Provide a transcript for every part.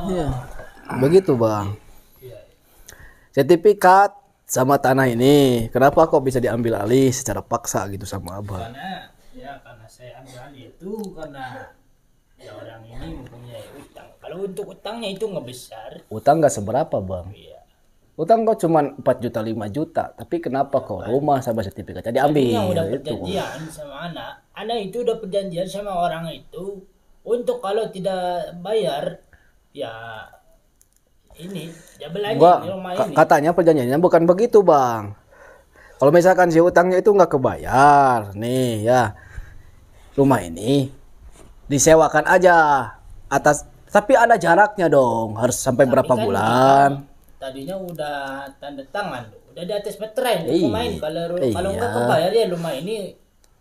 Iya. Begitu, Bang. Iya. Sertifikat sama tanah ini, kenapa kok bisa diambil alih secara paksa gitu sama Abang? Karena saya ambil alih itu karena ya orang ini mempunyai utang. Kalau untuk utangnya itu nggak besar. Utang nggak seberapa, Bang. Iya. Utang kok cuma 4 juta 5 juta, tapi kenapa kok rumah sama sertifikatnya diambil? Yang udah Itu. perjanjian sama anak itu udah perjanjian sama orang itu untuk kalau tidak bayar ya ini ya belanja Gua, di rumah ini. katanya perjanjiannya bukan begitu, Bang. Kalau misalkan si utangnya itu nggak kebayar, nih ya, rumah ini disewakan aja atas, tapi ada jaraknya dong, harus sampai Tapi berapa kan bulan? tadinya udah tanda tangan, udah di atas meterai untuk Iya. rumah ini. Kalau nggak Iya. kebayar ya rumah ini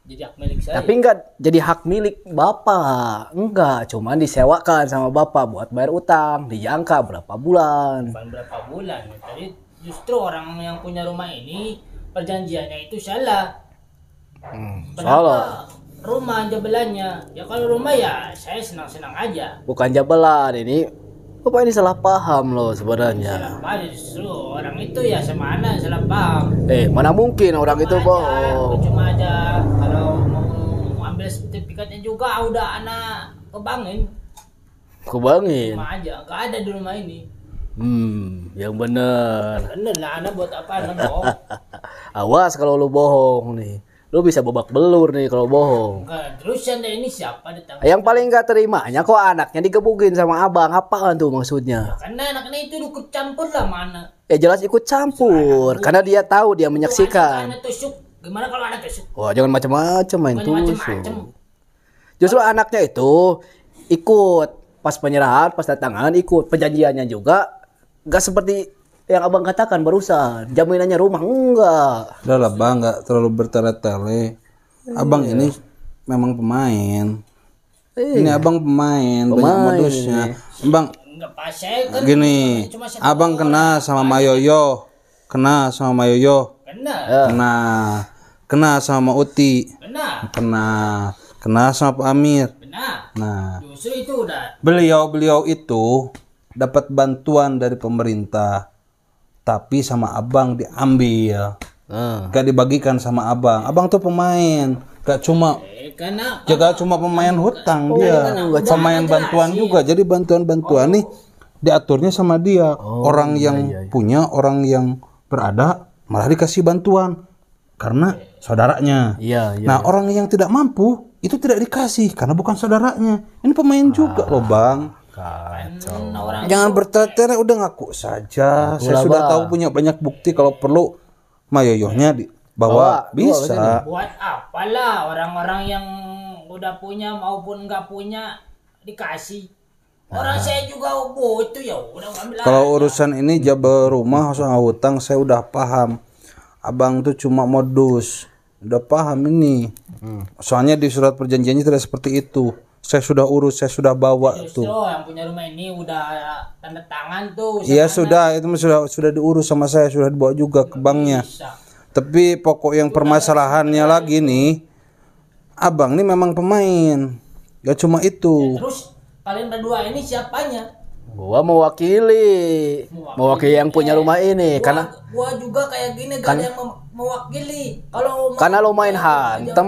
jadi hak milik saya. Tapi nggak jadi hak milik Bapak, enggak, cuman disewakan sama Bapak buat bayar utang, dijangka berapa bulan. Bukan berapa bulan. Jadi justru orang yang punya rumah ini perjanjiannya itu salah. Salah. Kenapa rumah jabelannya? Ya kalau rumah ya saya senang-senang aja. Bukan jabelan ini. Bapak ini salah paham loh sebenarnya. Salah paham justru orang itu ya sama anak salah paham. Mana mungkin orang itu bohong. Cuma aja kalau mau ambil sertifikatnya juga udah anak kebangin. Kebangin. Cuma aja nggak ada di rumah ini. Yang bener. Bener lah anak buat apa anak bohong? Awas kalau lu bohong nih. Lu bisa babak belur nih kalau bohong. Enggak, terus anda ini siapa datang? Yang paling gak terimanya kok anaknya digebukin sama abang. Apaan tuh maksudnya? Karena anaknya itu ikut campur lah mana? Jelas ikut campur. Karena dia tahu, dia menyaksikan. Anak tusuk. Gimana kalau anak tusuk? Wah, jangan macam-macam main Bukan tusuk. macem-macem. Justru anaknya itu ikut pas penyerahan, pas datangan ikut, perjanjiannya juga gak seperti yang abang katakan barusan, jaminannya rumah enggak. Udah lah Bang, nggak terlalu bertele-tele. Abang ini memang pemain. Ini abang pemain, banyak modusnya. Bang, Enggak pas saya kan. gini, cuma satu abang kena sama Mayoyo, kena sama Mayoyo, Kena. kena, kena sama Uti, Kena. kena sama Pak Amir. Kena. Nah, Justru itu udah. beliau itu dapat bantuan dari pemerintah, tapi sama abang diambil, gak dibagikan sama abang. Abang tuh pemain, gak cuma Karena cuma pemain hutang dia, pemain bantuan juga. Jadi bantuan nih diaturnya sama dia. Orang yang punya, orang yang berada malah dikasih bantuan karena saudaranya. Iya. Nah, orang yang tidak mampu itu tidak dikasih karena bukan saudaranya. Ini pemain juga loh Bang. orang Jangan bertele-tele, udah ngaku saja. Saya sudah tahu punya banyak bukti, kalau perlu mayoyohnya dibawa bisa. buat apalah orang-orang yang udah punya maupun nggak punya dikasih. Orang saya juga butuh ya udah ngambil. Kalau urusan ini jabal rumah soal hutang saya udah paham. Abang tuh cuma modus. Udah paham ini. Soalnya di surat perjanjiannya tidak seperti itu. Saya sudah urus, saya sudah bawa Justru tuh. yang punya rumah ini udah tanda tangan tuh. Iya sudah, itu sudah diurus sama saya, sudah dibawa juga ke banknya. Bisa. Tapi pokok yang permasalahannya lagi nih, abang ini memang pemain, gak cuma itu. Terus kalian berdua ini siapanya? Gua mewakili yang punya rumah ini karena Gua juga kayak gini gak ada yang mewakili. Kalau karena lu main hantem,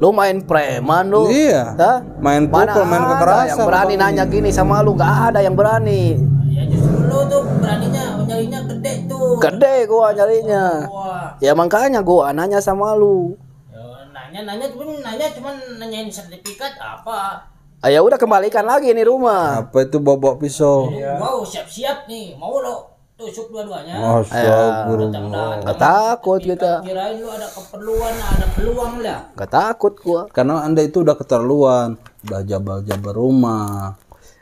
lu main preman lu. Iya. Hah? Main Mana pukul, main ada kekerasan. yang berani nanya gini sama lu? Gak ada yang berani. ya justru lu tuh beraninya nyarinya gede tuh. Gede gua nyarinya. Wah. Ya makanya gua nanya sama lu. Ya, nanya cuman nanyain sertifikat apa? Ya udah kembalikan lagi nih rumah. Apa itu bawa pisau? Wow, siap-siap nih. Mau lo tusuk dua-duanya. Astagfirullah. Gak takut kita. Kirain lu ada keperluan, ada peluang lah. Gak takut gua. Karena Anda itu udah keterlaluan, udah jabal-jabal rumah.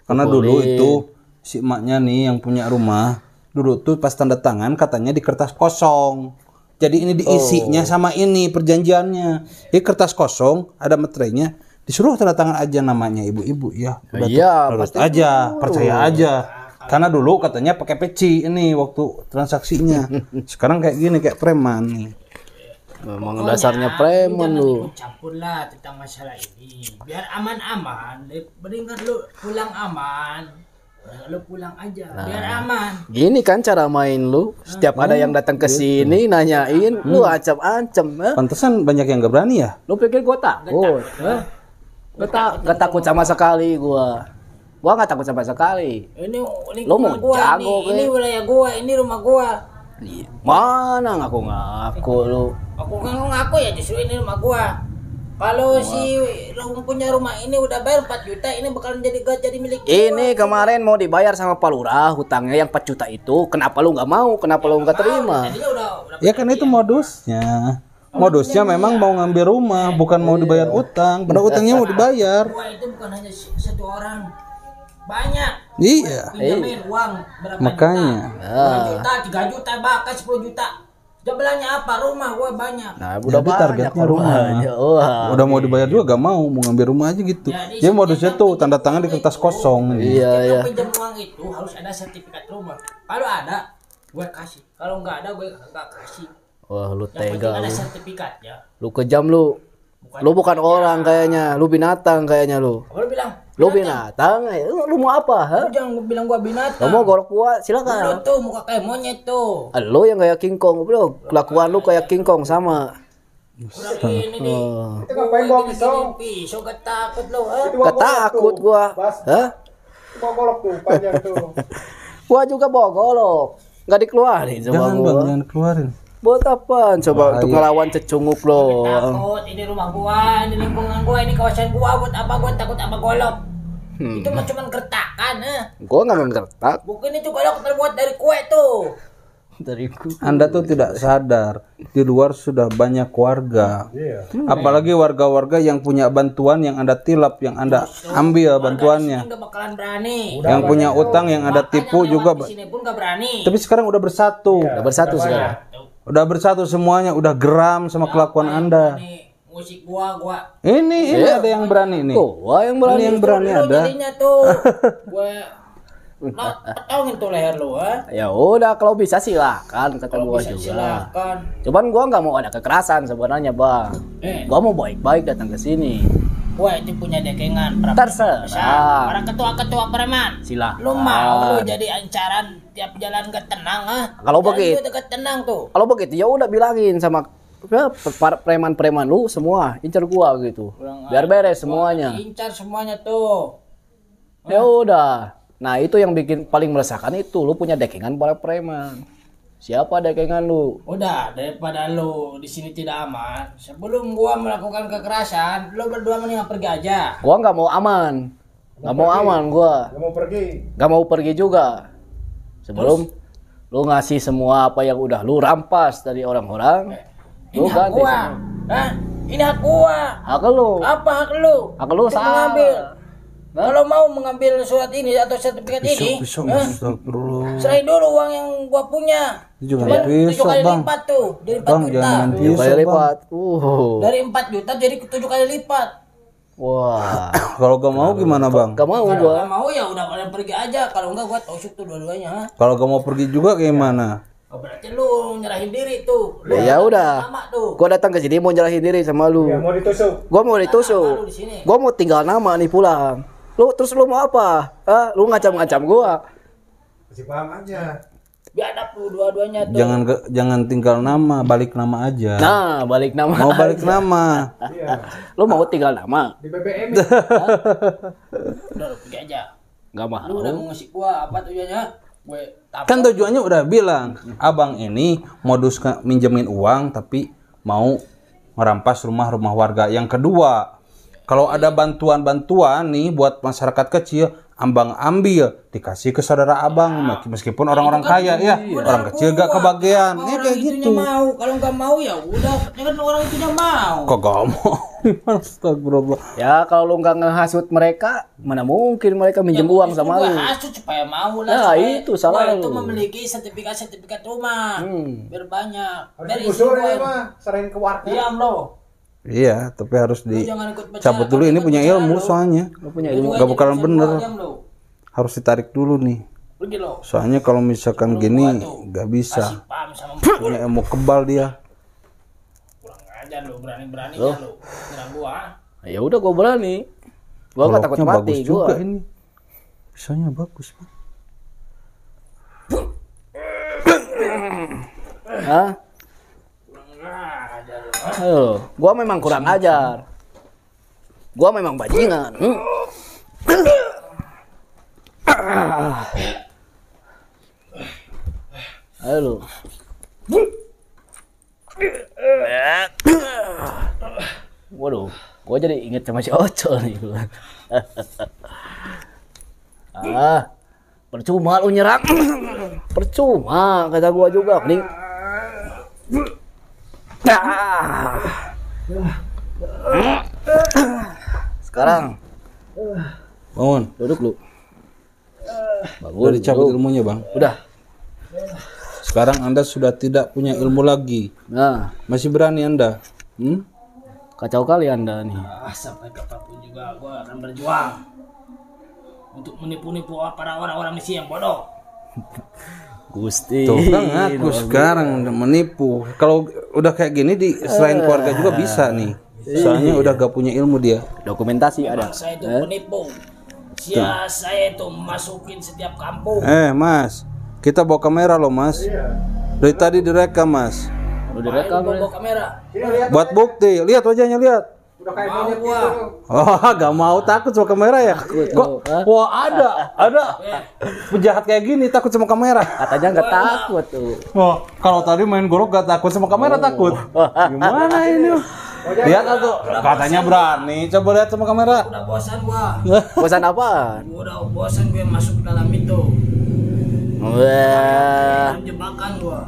Karena dulu itu si emaknya nih yang punya rumah, dulu tuh pas tanda tangan katanya di kertas kosong. Jadi ini diisinya sama ini perjanjiannya. Di kertas kosong ada meterainya, disuruh tanda tangan aja namanya ibu-ibu ya. Udah Iya, nurut pasti aja, percaya aja. Karena dulu katanya pakai peci ini waktu transaksinya. Sekarang kayak gini, kayak preman nih. Memang dasarnya preman lu. Jangan campur lah tentang masalah ini. Biar aman-aman. Mendingan lu pulang aman. Lu pulang aja, biar aman. Gini kan cara main lu. Setiap ada yang datang ke sini nanyain, lu ancam-ancam. Pantesan banyak yang gak berani ya. Lu pikir gua takut? Gak takut sama sekali gua. Gua gak takut sama sekali. Ini Lu mau gua jago, nih. Ini wilayah gua, ini rumah gua. Mana ngaku-ngaku lu? Aku kan ngaku ya justru ini rumah gua. Kalau si punya rumah ini udah bayar 4 juta, ini bakalan jadi milik gua. Ini kemarin mau dibayar sama Pak Lurah hutangnya yang 4 juta itu. Kenapa lu nggak mau? Kenapa lu nggak terima? Tadinya udah Ya kan itu modusnya. Modusnya memang mau ngambil rumah, bukan mau dibayar utang. Padahal utangnya mau dibayar. gua itu bukan hanya satu orang. Banyak. Iya. Pinjamin uang berapa Makanya. juta? 2 juta, 3 juta, bahkan 10 juta. Jabelanya apa? Rumah gua banyak. Nah, udah Jadi banyak targetnya rumah. Wah. Udah mau dibayar juga gak mau ngambil rumah aja gitu. Jadi modusnya tuh tanda tangan di kertas kosong. Iya. Pinjam uang itu harus ada sertifikat rumah. Kalau ada, gue kasih. Kalau nggak ada, gue nggak kasih. Wah, lu Yang penting tega ada lu. sertifikatnya. Lu kejam lu. Lu bukan orang kayaknya, lu binatang kayaknya lu. Apa lu bilang? Lu binatang, lu mau apa? Ha? Lu jangan bilang gua binatang. Lu mau gorok gua? Lu Silakan. tuh muka kayak monyet tuh. Lu yang kayak King Kong, bro. Kelakuan lu kayak King Kong sama. Udah ini nih. Oh. Itu ngapain bawa pisau? Pisau gak takut lu, ha? Itu bawa Gak golok takut tuh. gua. Bas, Hah? itu bawa golok tuh, panjang tuh. Gua juga bawa golok. Gak dikeluarin sama Jangan gua. bang, jangan keluarin. Buat apaan? Coba untuk ngelawan cecunguk lo. Takut, ini rumah gua, ini lingkungan gua, ini kawasan gua. Buat apa gua takut sama golok? Itu mah cuma gertakan, ha? Gua nggak ngertak Bukan itu golok terbuat dari kue tuh. dari gua. Anda tuh tidak sadar di luar sudah banyak warga. Iya. Apalagi warga-warga yang punya bantuan yang Anda tilap, yang Anda ambil bantuannya. Nggak bakalan berani. Yang punya utang yang Anda tipu juga. Di sini pun nggak berani. Tapi sekarang udah bersatu. Udah bersatu sekarang. Udah bersatu semuanya, udah geram sama kelakuan Anda. Nih, musik gua. Ini ada yang berani nih. Gua yang Ini berani. yang berani Lu ada. jadinya tuh. Gua potongin tuh leher lu, ha? Ya udah kalau bisa silakan kata Kalau gua bisa juga. silakan. Cuman gua nggak mau ada kekerasan sebenarnya, Bang. Gua mau baik-baik datang ke sini. Gua itu punya dekengan preman. Terserah. Para ketua-ketua preman. Silakan. Lu mau lu jadi ancaran tiap jalan gak tenang, ha? Kalau Jalan begitu- gua dekat tenang tuh. Kalau begitu ya udah bilangin sama ya, preman-preman lu semua incar gua gitu. Biar beres semuanya. Incar semuanya tuh. Ya udah. Nah, itu yang bikin paling meresahkan itu lu punya dekengan para preman. Siapa dekengan lu? Udah, daripada lu di sini tidak aman, sebelum gua melakukan kekerasan, lu berdua mendingan pergi aja. Gua nggak mau aman. Nggak mau aman gua. Gak mau pergi. Nggak mau pergi juga. Sebelum lu ngasih semua apa yang udah lu rampas dari orang-orang, Ini lu hak ganti. gua. Hah? Ini hak gua. Hak lu. Apa hak lu? Hak lu Untuk salah. mengambil. Kalau mau mengambil surat ini atau sertifikat ini, Pisau, hah? astagfirullah. Serahin dulu uang yang gua punya. Itu jangan Cuman pisau, 7 kali Bang. lipat tuh, jadi 4 Bang, juta. jangan main Tujuh kali pisau, Bang. lipat. Dari 4 juta jadi 7 kali lipat. Wah. Kalau gak mau gimana bang? Gak mau Kalau gua. nggak mau ya udah kalian pergi aja. Kalau enggak gua tusuk tuh dua-duanya. Ha? Kalau gak mau pergi juga gimana? Oh, berarti lu nyerahin diri tuh. Lu Ya udah. Sama tuh. Gua datang ke sini mau nyerahin diri sama lu. Ya mau ditusuk. Gua mau Lu ditusuk. di sini. Gua mau tinggal nama nih pulang. Lu terus lu mau apa? Ah, lu ngacam-ngacam gua. Masih paham aja. Biadab lu dua-duanya tuh. Jangan tinggal nama, balik nama aja. Nah, balik nama. Mau balik nama. Iya. Lu mau tinggal nama? Di BBM. Udah lu pergi aja. Gak mau. Lu udah mau ngasih gua apa tujuannya? Gue Kan tujuannya udah bilang, abang ini modus minjemin uang tapi mau merampas rumah-rumah warga. Yang kedua, kalau ada bantuan-bantuan nih buat masyarakat kecil, abang ambil dikasih ke saudara abang, meskipun orang-orang kaya ya, orang kecil gak kebagian. Ya kayak gitu. mau. Kalau nggak mau ya udah. Kan orang itunya mau. Kok gak mau? Astagfirullah. Ya kalau lu nggak ngehasut mereka, mana mungkin mereka minjem uang sama Gua lu. hasut supaya mau Ya, lah. itu salah Gua itu lu. memiliki sertifikat rumah. Biar banyak. Harus Dari digusur istri ya gua. mah. Serahin ke warga. Diam lo. Iya, tapi harus Lu jangan ikut bicara. dicabut dulu. Ini punya ilmu soalnya. Lu punya Lu ilmu. juga Gak bakalan ikut bener. diam lo. Harus ditarik dulu nih. Pergi lo. Soalnya kalau misalkan gini gak bisa. Kasih paham sama Punya ilmu kebal dia. kurang aja lo, berani-beraninya lo. Nyerang gua. Ya udah gua berani. Gua nggak takut Goloknya mati bagus juga gua. ini. Pisaunya bagus, Bang. Hah? Gua memang kurang ajar. Gua memang bajingan. Ayo lu. Waduh, gua jadi inget sama si Oco nih. Percuma lu nyerang. Percuma kata gua juga. Mending sekarang Bangun. duduk lu. Udah dicabut ilmunya, Bang. Udah. Sekarang Anda sudah tidak punya ilmu lagi. Nah, Masih berani Anda? kacau kali Anda nih. Sampai kapanpun juga gua akan berjuang untuk menipu-nipu para orang-orang di sini yang bodoh. Gusti. Tuh kan ngaku sekarang udah menipu. Kalau udah kayak gini di selain keluarga juga bisa nih. Soalnya udah gak punya ilmu dia. Dokumentasi ada. Saya itu penipu. Saya itu masukin setiap kampung. Mas, kita bawa kamera loh, Mas. Dari tadi direkam, Mas. Udah direkam. Bawa kamera. Buat bukti. Lihat wajahnya, lihat. Udah kayak Mau monyet gua. gitu. Oh, gak mau takut sama kamera ya? Kok? Wah, ada penjahat kayak gini takut sama kamera. Katanya nggak takut tuh. Wah, kalau tadi main golok gak takut sama kamera takut. Gimana ini? Lihat aku. Katanya berani. Coba lihat sama kamera. Udah bosan gua. Bosan apaan? Udah bosan gue masuk ke dalam itu. Wah. Jebakan gua.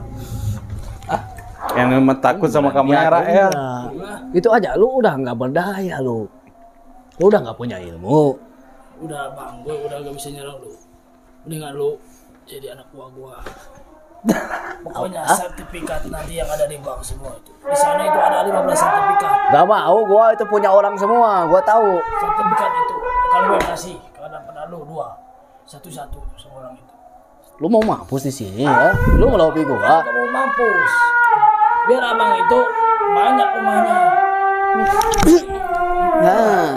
Yang memang takut sama kamera ya. Itu aja lu udah nggak berdaya lu. Lu udah nggak punya ilmu. Udah bang, gue udah gak bisa nyerang lu. Mendingan lu jadi anak buah gua. Pokoknya sertifikat nanti yang ada di bank semua itu. Di sana itu ada 15 sertifikat. Gak mau, gua itu punya orang semua, gua tahu. Sertifikat itu akan gue kasih kepada lu 2. Satu-satu semua orang itu. Lu mau mampus di sini ya? Lu ngelobi gua. Kamu mampus. Biar abang itu banyak rumahnya. Nah.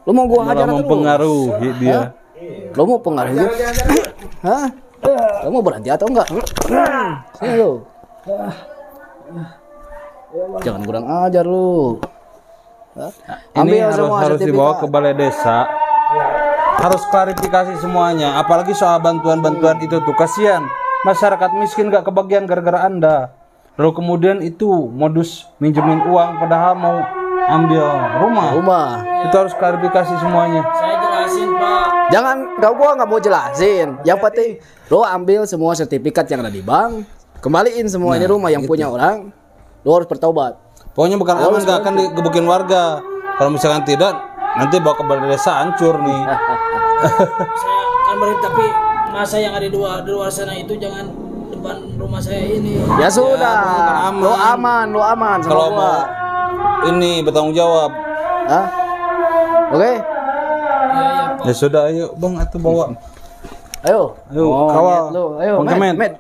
Lu mau gua hajar terus? Mempengaruhi dia. Lu mau pengaruh gua? Hah? Lu mau berhenti atau enggak? Sini lu. Jangan kurang ajar lu. Hah? Ini Ambil semua harus dibawa ke sertifikat. balai desa. Harus klarifikasi semuanya, apalagi soal bantuan-bantuan itu tuh. Kasihan masyarakat miskin gak kebagian gara-gara Anda. Lalu kemudian itu modus minjemin uang padahal mau ambil rumah. Itu harus klarifikasi semuanya. Saya jelasin pak. Jangan, gua nggak mau jelasin. Yang penting lo ambil semua sertifikat yang ada di bank, kembaliin semuanya rumah yang punya orang. Lo harus bertobat. Pokoknya bukan aman gak akan digebukin warga. Kalau misalkan tidak, nanti bawa ke balai desa hancur nih. Saya akan beri, tapi masa yang ada di luar sana itu jangan depan rumah saya ini. Ya sudah, bukan lo aman sama Kalau gua. mau ini bertanggung jawab. Hah? Oke, Pak. Ya sudah, ayo Bang, atuh bawa. ayo. Ayo, Oh, kawal. niat lu. Ayo, Bang Met, Kemet. Met.